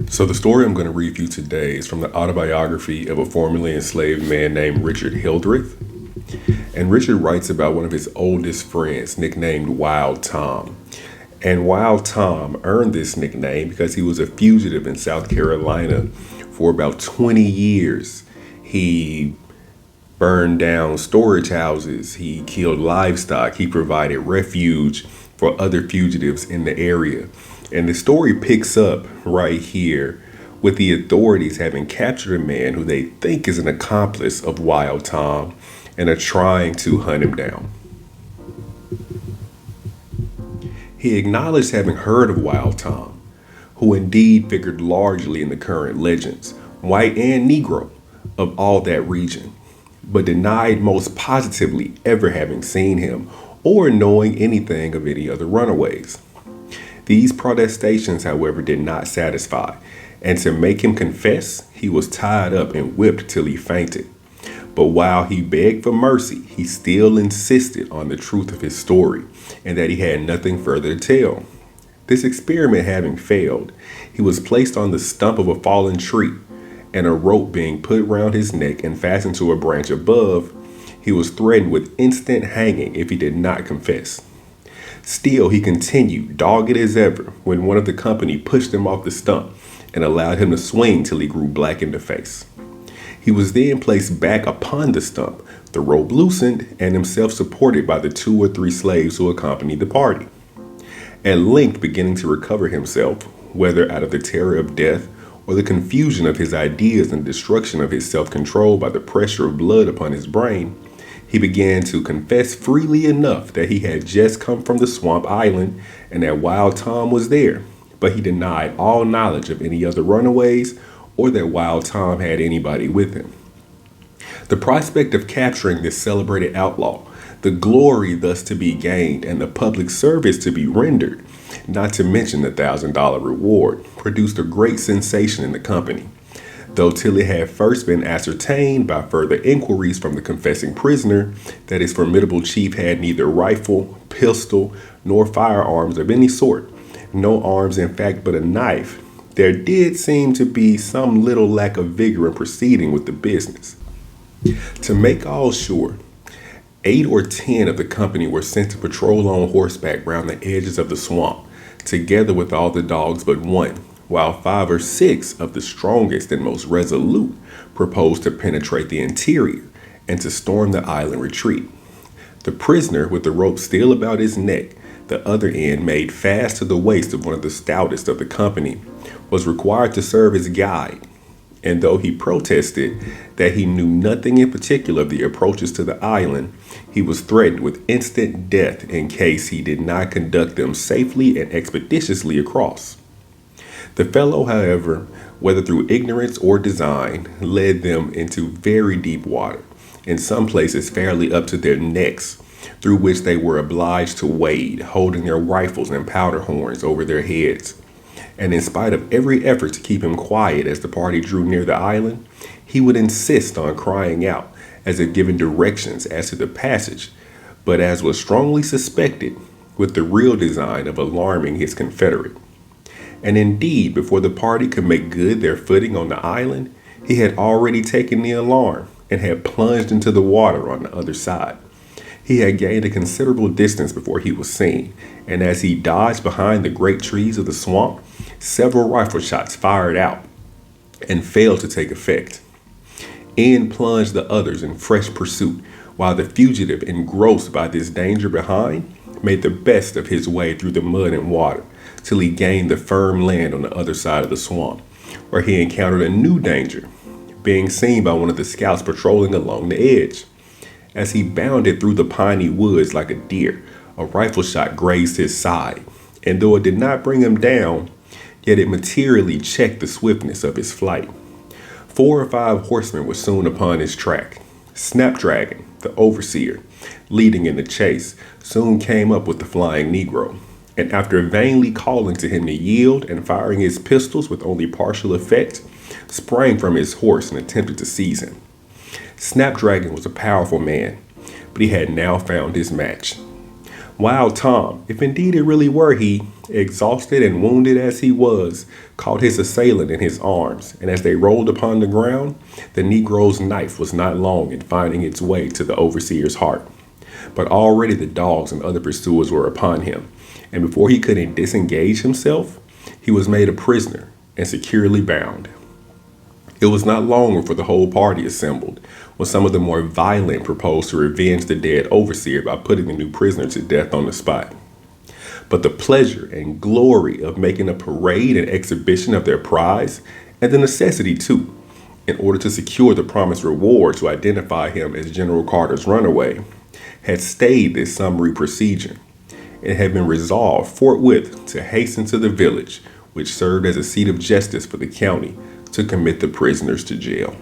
So, the story I'm going to read for you today is from the autobiography of a formerly enslaved man named Richard Hildreth. And Richard writes about one of his oldest friends, nicknamed Wild Tom. And Wild Tom earned this nickname because he was a fugitive in South Carolina for about 20 years. He burned down storage houses, he killed livestock, he provided refuge for other fugitives in the area. And the story picks up right here with the authorities having captured a man who they think is an accomplice of Wild Tom and are trying to hunt him down. He acknowledged having heard of Wild Tom, who indeed figured largely in the current legends, white and Negro, of all that region, but denied most positively ever having seen him or knowing anything of any other runaways. These protestations, however, did not satisfy, and to make him confess, he was tied up and whipped till he fainted. But while he begged for mercy, he still insisted on the truth of his story and that he had nothing further to tell. This experiment having failed, he was placed on the stump of a fallen tree, and a rope being put round his neck and fastened to a branch above, he was threatened with instant hanging if he did not confess. Still, he continued, dogged as ever, when one of the company pushed him off the stump and allowed him to swing till he grew black in the face. He was then placed back upon the stump, the rope loosened, and himself supported by the 2 or 3 slaves who accompanied the party. At length, beginning to recover himself, whether out of the terror of death or the confusion of his ideas and destruction of his self-control by the pressure of blood upon his brain, he began to confess freely enough that he had just come from the swamp island and that Wild Tom was there, but he denied all knowledge of any other runaways or that Wild Tom had anybody with him. The prospect of capturing this celebrated outlaw, the glory thus to be gained, and the public service to be rendered, not to mention the $1,000 reward, produced a great sensation in the company. Though till it had first been ascertained by further inquiries from the confessing prisoner that his formidable chief had neither rifle, pistol, nor firearms of any sort, no arms in fact but a knife, there did seem to be some little lack of vigor in proceeding with the business. To make all sure, 8 or 10 of the company were sent to patrol on horseback round the edges of the swamp, together with all the dogs but one, while 5 or 6 of the strongest and most resolute proposed to penetrate the interior and to storm the island retreat. The prisoner, with the rope still about his neck, the other end made fast to the waist of one of the stoutest of the company, was required to serve as guide, and though he protested that he knew nothing in particular of the approaches to the island, he was threatened with instant death in case he did not conduct them safely and expeditiously across. The fellow, however, whether through ignorance or design, led them into very deep water, in some places fairly up to their necks, through which they were obliged to wade, holding their rifles and powder horns over their heads. And in spite of every effort to keep him quiet as the party drew near the island, he would insist on crying out, as if giving directions as to the passage, but as was strongly suspected, with the real design of alarming his confederate. And indeed, before the party could make good their footing on the island, he had already taken the alarm and had plunged into the water on the other side. He had gained a considerable distance before he was seen, and as he dodged behind the great trees of the swamp, several rifle shots fired out and failed to take effect. In plunged the others in fresh pursuit, while the fugitive, engrossed by this danger behind, made the best of his way through the mud and water, till he gained the firm land on the other side of the swamp, where he encountered a new danger, being seen by one of the scouts patrolling along the edge. As he bounded through the piney woods like a deer, a rifle shot grazed his side, and though it did not bring him down, yet it materially checked the swiftness of his flight. 4 or 5 horsemen were soon upon his track. Snapdragon, the overseer, leading in the chase, soon came up with the flying Negro, and after vainly calling to him to yield and firing his pistols with only partial effect, sprang from his horse and attempted to seize him. Snapdragon was a powerful man, but he had now found his match. Wild Tom, if indeed it really were he, exhausted and wounded as he was, caught his assailant in his arms, and as they rolled upon the ground, the Negro's knife was not long in finding its way to the overseer's heart. But already the dogs and other pursuers were upon him, and before he could disengage himself, he was made a prisoner and securely bound. It was not long before the whole party assembled, when some of the more violent proposed to revenge the dead overseer by putting the new prisoner to death on the spot. But the pleasure and glory of making a parade and exhibition of their prize, and the necessity too, in order to secure the promised reward to identify him as General Carter's runaway, had stayed this summary procedure, and had been resolved forthwith to hasten to the village, which served as a seat of justice for the county, to commit the prisoners to jail.